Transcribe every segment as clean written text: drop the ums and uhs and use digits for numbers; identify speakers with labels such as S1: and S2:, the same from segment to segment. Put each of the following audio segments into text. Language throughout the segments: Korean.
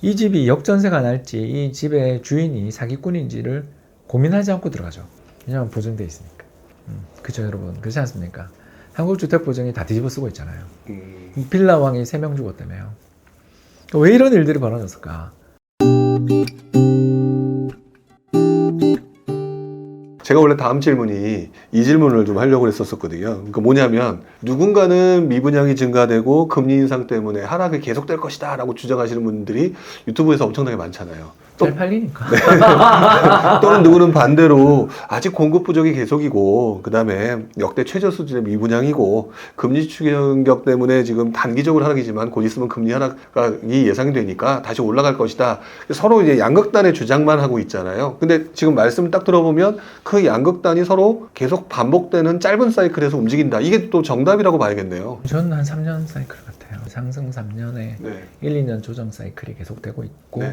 S1: 이 집이 역전세가 날지 이 집의 주인이 사기꾼인지를 고민하지 않고 들어가죠. 왜냐하면 보증돼 있으니까. 그죠 여러분? 그렇지 않습니까? 한국 주택 보증이 다 뒤집어 쓰고 있잖아요. 빌라 왕이 3명 죽었다며요. 왜 이런 일들이 벌어졌을까?
S2: 제가 원래 다음 질문이 이 질문을 좀 하려고 했었거든요. 그러니까 뭐냐면 누군가는 미분양이 증가되고 금리 인상 때문에 하락이 계속될 것이다 라고 주장하시는 분들이 유튜브에서 엄청나게 많잖아요.
S1: 잘 팔리니까.
S2: 또는 누구는 반대로 아직 공급 부족이 계속이고 그 다음에 역대 최저 수준의 미분양이고 금리 충격 때문에 지금 단기적으로 하락이지만 곧 있으면 금리 하락이 예상이 되니까 다시 올라갈 것이다. 서로 이제 양극단의 주장만 하고 있잖아요. 근데 지금 말씀 딱 들어보면 그 양극단이 서로 계속 반복되는 짧은 사이클에서 움직인다. 이게 또 정답이라고 봐야겠네요.
S1: 저는 한 3년 사이클 같아요. 상승 3년에 1, 2년 조정 사이클이 계속되고 있고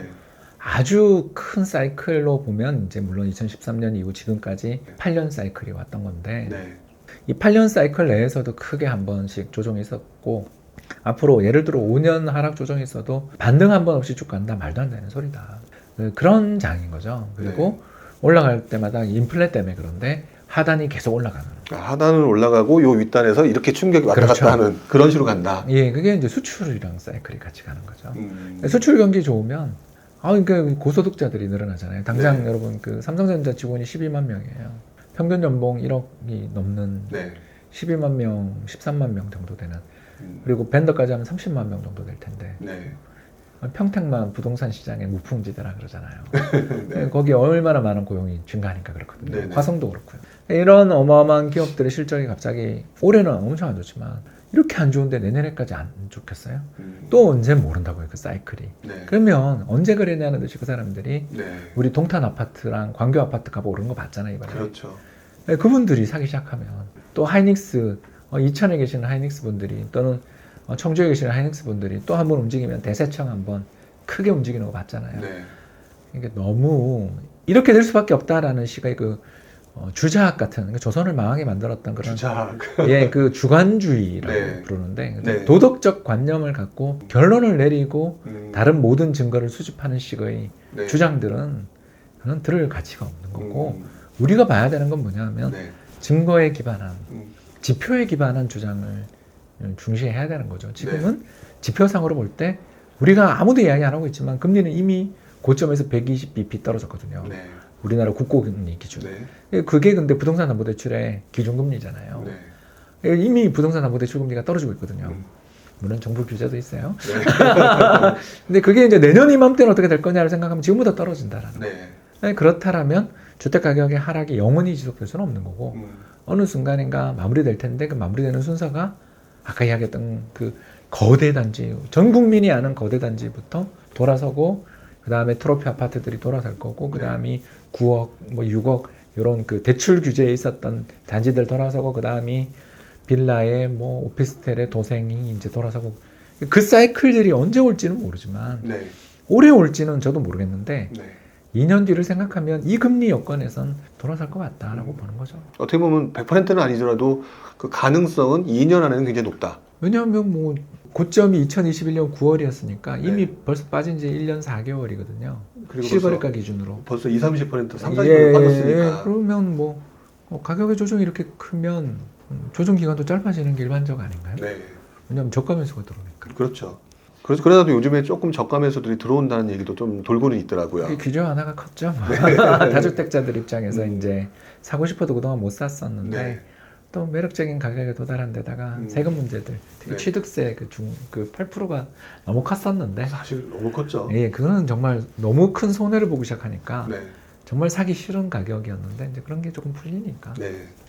S1: 아주 큰 사이클로 보면 이제 물론 2013년 이후 지금까지 8년 사이클이 왔던 건데 이 8년 사이클 내에서도 크게 한 번씩 조정이 있었고 앞으로 예를 들어 5년 하락 조정이 있어도 반등 한 번 없이 쭉 간다 말도 안 되는 소리다. 그런 장인 거죠. 그리고 올라갈 때마다 인플레 때문에 그런데 하단이 계속 올라가는.
S2: 하단은 올라가고 요 윗단에서 이렇게 충격이 왔다 갔다 하는 그런 식으로 간다.
S1: 예, 그게 이제 수출이랑 사이클이 같이 가는 거죠. 수출 경기 좋으면 그러니까 고소득자들이 늘어나잖아요. 당장 여러분 그 삼성전자 직원이 12만 명이에요. 평균 연봉 1억이 넘는 12만 명, 13만 명 정도 되는. 그리고 벤더까지 하면 30만 명 정도 될 텐데. 평택만 부동산 시장의 무풍지대라 그러잖아요. 거기 얼마나 많은 고용이 증가하니까 그렇거든요. 화성도 그렇고요. 이런 어마어마한 기업들의 실적이 갑자기 올해는 엄청 안 좋지만 이렇게 안 좋은데 내년에까지 안 좋겠어요? 또 언제 모른다고요, 그 사이클이. 그러면 언제 그랬냐는 듯이 그 사람들이 우리 동탄 아파트랑 광교 아파트 값 오른 거 봤잖아요, 이번에.
S2: 그렇죠.
S1: 그분들이 사기 시작하면 또 하이닉스, 이천에 계시는 하이닉스 분들이 또는 청주에 계시는 하이닉스 분들이 또 한 번 움직이면 대세청 한번 크게 움직이는 거 봤잖아요. 이게 너무 이렇게 될 수밖에 없다라는 시각이 그 주자학 같은 그러니까 조선을 망하게 만들었던 그런
S2: 주자학.
S1: 그 주관주의라고 부르는데 도덕적 관념을 갖고 결론을 내리고 다른 모든 증거를 수집하는 식의 주장들은 그건 들을 가치가 없는 거고 우리가 봐야 되는 건 뭐냐면 증거에 기반한 지표에 기반한 주장을 중시해야 되는 거죠. 지금은 지표상으로 볼 때 우리가 아무도 이야기 안 하고 있지만 금리는 이미 고점에서 120bp 떨어졌거든요. 우리나라 국고금리 기준. 그게 근데 부동산 담보대출의 기준금리잖아요. 이미 부동산 담보대출 금리가 떨어지고 있거든요. 물론 정부 규제도 있어요. 근데 그게 이제 내년 이맘때는 어떻게 될 거냐를 생각하면 지금보다 떨어진다라는 거예요. 그렇다면 주택가격의 하락이 영원히 지속될 수는 없는 거고 어느 순간인가 마무리될 텐데 그 마무리되는 순서가 아까 이야기했던 그 거대 단지, 전 국민이 아는 거대 단지부터 돌아서고 그 다음에 트로피 아파트들이 돌아설 거고 그 다음이 9억, 뭐 6억 이런 그 대출 규제에 있었던 단지들 돌아서고 그 다음이 빌라에 뭐 오피스텔의 도생이 이제 돌아서고 그 사이클들이 언제 올지는 모르지만 오래 올지는 저도 모르겠는데 2년 뒤를 생각하면 이 금리 여건에선 돌아설 것 같다라고 보는 거죠.
S2: 어떻게 보면 100%는 아니더라도 그 가능성은 2년 안에는 굉장히 높다.
S1: 왜냐하면 뭐 고점이 2021년 9월이었으니까 이미 벌써 빠진 지 1년 4개월이거든요. 실거래가 기준으로.
S2: 벌써 20, 30%, 30% 빠졌으니까.
S1: 그러면 뭐 가격의 조정이 이렇게 크면 조정 기간도 짧아지는 게 일반적 아닌가요? 왜냐하면 저가 매수가 들어오니까.
S2: 그렇죠. 그래서 요즘에 조금 저가 매수들이 들어온다는 얘기도 좀 돌고는 있더라고요.
S1: 그 규제 완화가 컸죠. 다주택자들 입장에서 이제 사고 싶어도 그동안 못 샀었는데 또 매력적인 가격에 도달한 데다가 세금 문제들, 특히 취득세 그 8%가 너무 컸었는데
S2: 사실 너무 컸죠.
S1: 그거는 정말 너무 큰 손해를 보기 시작하니까 정말 사기 싫은 가격이었는데 이제 그런 게 조금 풀리니까.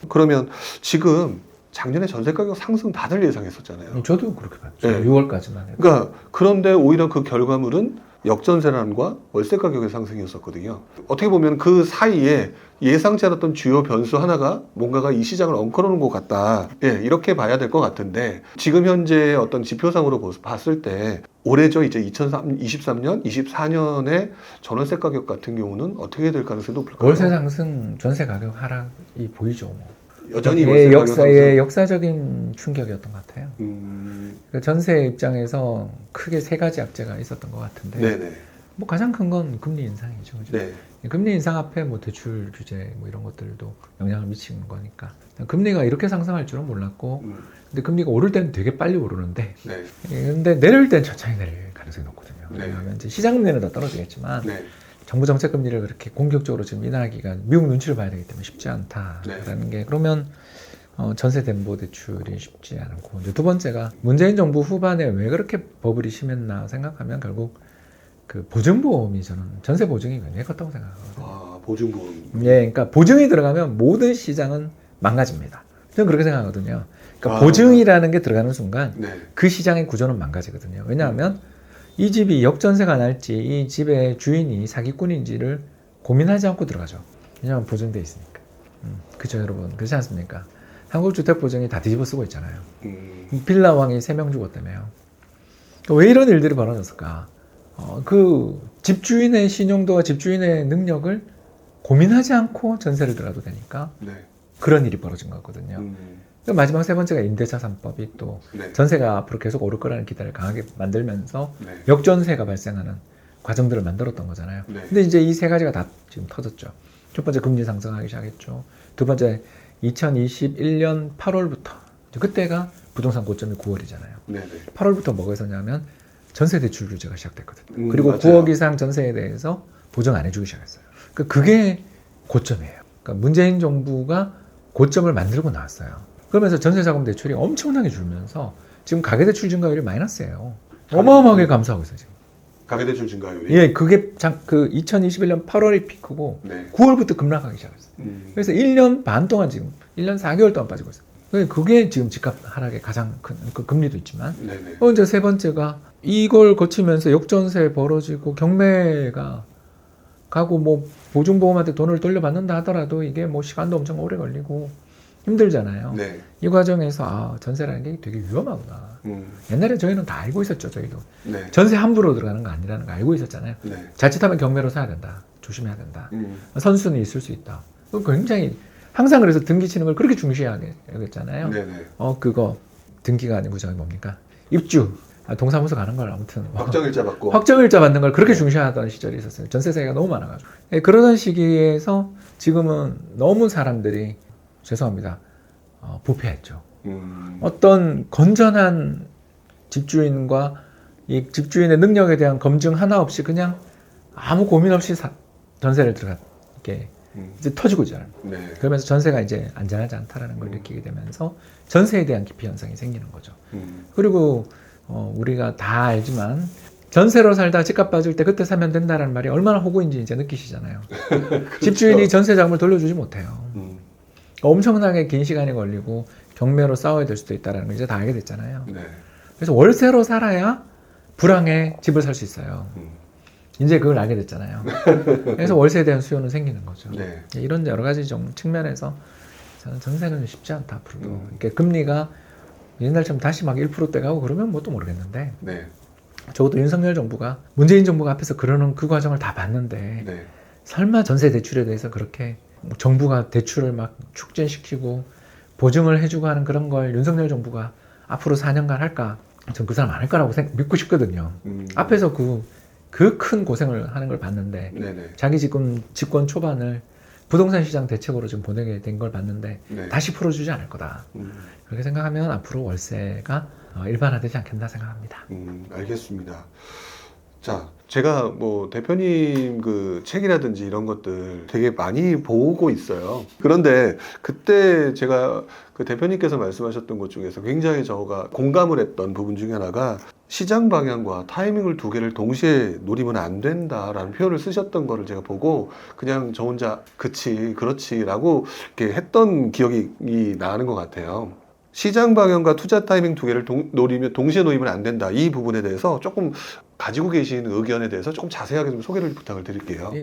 S2: 그러면 지금 작년에 전세 가격 상승 다들 예상했었잖아요.
S1: 저도 그렇게 봤죠. 6월까지만 해도.
S2: 그러니까 그런데 오히려 그 결과물은 역전세난과 월세 가격의 상승이었었거든요. 어떻게 보면 그 사이에 예상치 않았던 주요 변수 하나가 뭔가가 이 시장을 엉켜놓는 것 같다. 이렇게 봐야 될 것 같은데 지금 현재 어떤 지표상으로 봤을 때 올해죠. 이제 2023년, 24년의 전월세 가격 같은 경우는 어떻게 될 가능성이 높을까요?
S1: 월세 상승, 전세 가격 하락이 보이죠.
S2: 여전히
S1: 예,
S2: 월세
S1: 역사적인 충격이었던 것 같아요. 그 전세 입장에서 크게 세 가지 악재가 있었던 것 같은데,
S2: 네네.
S1: 뭐 가장 큰 건 금리 인상이죠. 그죠?
S2: 네.
S1: 금리 인상 앞에 뭐 대출 규제 뭐 이런 것들도 영향을 미치는 거니까. 금리가 이렇게 상승할 줄은 몰랐고, 근데 금리가 오를 때는 되게 빨리 오르는데,
S2: 네.
S1: 근데 내릴 땐 천천히 내릴 가능성이 높거든요.
S2: 네.
S1: 왜냐하면 이제 시장 금리는 더 떨어지겠지만,
S2: 네.
S1: 정부 정책 금리를 그렇게 공격적으로 지금 인하하기가 미국 눈치를 봐야 되기 때문에 쉽지 않다라는 게, 그러면 전세 담보 대출이 쉽지 않고, 이제 두 번째가 문재인 정부 후반에 왜 그렇게 버블이 심했나 생각하면 결국 그 보증보험이, 저는 전세 보증이 굉장히 컸다고 생각하거든요.
S2: 아, 보증보험.
S1: 예, 그러니까 보증이 들어가면 모든 시장은 망가집니다. 저는 그렇게 생각하거든요. 그러니까
S2: 아,
S1: 보증이라는 게 들어가는 순간
S2: 네.
S1: 그 시장의 구조는 망가지거든요. 왜냐하면 이 집이 역전세가 날지 이 집의 주인이 사기꾼인지를 고민하지 않고 들어가죠. 왜냐하면 보증돼 있으니까. 그죠, 여러분? 그렇지 않습니까? 한국 주택 보증이 다 뒤집어 쓰고 있잖아요. 빌라왕이 3명 죽었다며요. 왜 이런 일들이 벌어졌을까? 그 집주인의 신용도와 집주인의 능력을 고민하지 않고 전세를 들어도 되니까
S2: 네.
S1: 그런 일이 벌어진 거거든요. 마지막 세 번째가 임대차산법이 또
S2: 네.
S1: 전세가 앞으로 계속 오를 거라는 기대를 강하게 만들면서
S2: 네.
S1: 역전세가 발생하는 과정들을 만들었던 거잖아요.
S2: 네.
S1: 근데 이제 이 세 가지가 다 지금 터졌죠. 첫 번째, 금리 상승하기 시작했죠. 두 번째, 2021년 8월부터, 그때가 부동산 고점이 9월이잖아요.
S2: 네네.
S1: 8월부터 뭐가 있었냐면 전세 대출 규제가 시작됐거든요. 그리고
S2: 맞아요.
S1: 9억 이상 전세에 대해서 보증 안 해주기 시작했어요. 그게 고점이에요. 그러니까 문재인 정부가 고점을 만들고 나왔어요. 그러면서 전세자금 대출이 엄청나게 줄면서 지금 가계대출 증가율이 마이너스예요. 어마어마하게 감소하고 있어요, 지금.
S2: 가계대출 증가율이?
S1: 예, 그게 그 2021년 8월이 피크고
S2: 네.
S1: 9월부터 급락하기 시작했어요. 그래서 1년 반 동안 지금 1년 4개월 동안 빠지고 있어요. 그게 지금 집값 하락의 가장 큰, 그 금리도 있지만.
S2: 네네.
S1: 이제 세 번째가 이걸 거치면서 역전세 벌어지고 경매가 가고 뭐 보증보험한테 돈을 돌려받는다 하더라도 이게 뭐 시간도 엄청 오래 걸리고 힘들잖아요.
S2: 네.
S1: 이 과정에서 전세라는 게 되게 위험하구나. 옛날에 저희는 다 알고 있었죠, 저희도.
S2: 네.
S1: 전세 함부로 들어가는 거 아니라는 거 알고 있었잖아요.
S2: 네.
S1: 자칫하면 경매로 사야 된다. 조심해야 된다. 선수는 있을 수 있다. 굉장히 항상 그래서 등기 치는 걸 그렇게 중시하겠잖아요.
S2: 네네.
S1: 그거 등기가 아니고 저기 뭡니까? 입주. 동사무소 가는 걸 아무튼
S2: 확정일자 받고.
S1: 확정일자 받는 걸 그렇게 중시하던 시절이 있었어요. 전세세가 너무 많아가지고. 그러던 시기에서 지금은 너무 사람들이 죄송합니다. 부패했죠. 어떤 건전한 집주인과 이 집주인의 능력에 대한 검증 하나 없이 그냥 아무 고민 없이 전세를 들어가게 이제 터지고 있잖아요.
S2: 네.
S1: 그러면서 전세가 이제 안전하지 않다라는 걸 느끼게 되면서 전세에 대한 기피 현상이 생기는 거죠. 그리고 우리가 다 알지만 전세로 살다 집값 빠질 때 그때 사면 된다는 말이 얼마나 호구인지 이제 느끼시잖아요.
S2: 그렇죠.
S1: 집주인이 전세 자금을 돌려주지 못해요. 엄청나게 긴 시간이 걸리고 경매로 싸워야 될 수도 있다는 걸 이제 다 알게 됐잖아요.
S2: 네.
S1: 그래서 월세로 살아야 불황에 집을 살 수 있어요. 이제 그걸 알게 됐잖아요. 그래서 월세에 대한 수요는 생기는 거죠.
S2: 네.
S1: 이런 여러 가지 좀 측면에서 저는 전세는 쉽지 않다, 앞으로도. 이렇게 금리가 옛날처럼 다시 막 1%대 가고 그러면 뭐 또 모르겠는데,
S2: 네.
S1: 적어도 윤석열 정부가, 문재인 정부가 앞에서 그러는 그 과정을 다 봤는데,
S2: 네.
S1: 설마 전세 대출에 대해서 그렇게 정부가 대출을 막 촉진시키고 보증을 해주고 하는 그런 걸 윤석열 정부가 앞으로 4년간 할까? 전 그 사람 안 할 거라고 믿고 싶거든요. 앞에서 그 큰 고생을 하는 걸 봤는데,
S2: 네네.
S1: 자기 지금 집권 초반을 부동산 시장 대책으로 좀 보내게 된 걸 봤는데,
S2: 네.
S1: 다시 풀어주지 않을 거다. 그렇게 생각하면 앞으로 월세가 일반화되지 않겠나 생각합니다.
S2: 알겠습니다. 자, 제가 뭐 대표님 그 책이라든지 이런 것들 되게 많이 보고 있어요. 그런데 그때 제가 그 대표님께서 말씀하셨던 것 중에서 굉장히 저가 공감을 했던 부분 중에 하나가 시장 방향과 타이밍을 두 개를 동시에 노리면 안 된다라는 표현을 쓰셨던 거를 제가 보고 그냥 저 혼자 그렇지라고 이렇게 했던 기억이 나는 것 같아요. 시장 방향과 투자 타이밍 두 개를 동시에 놓이면 안 된다. 이 부분에 대해서 조금 가지고 계신 의견에 대해서 조금 자세하게 좀 소개를 부탁을 드릴게요.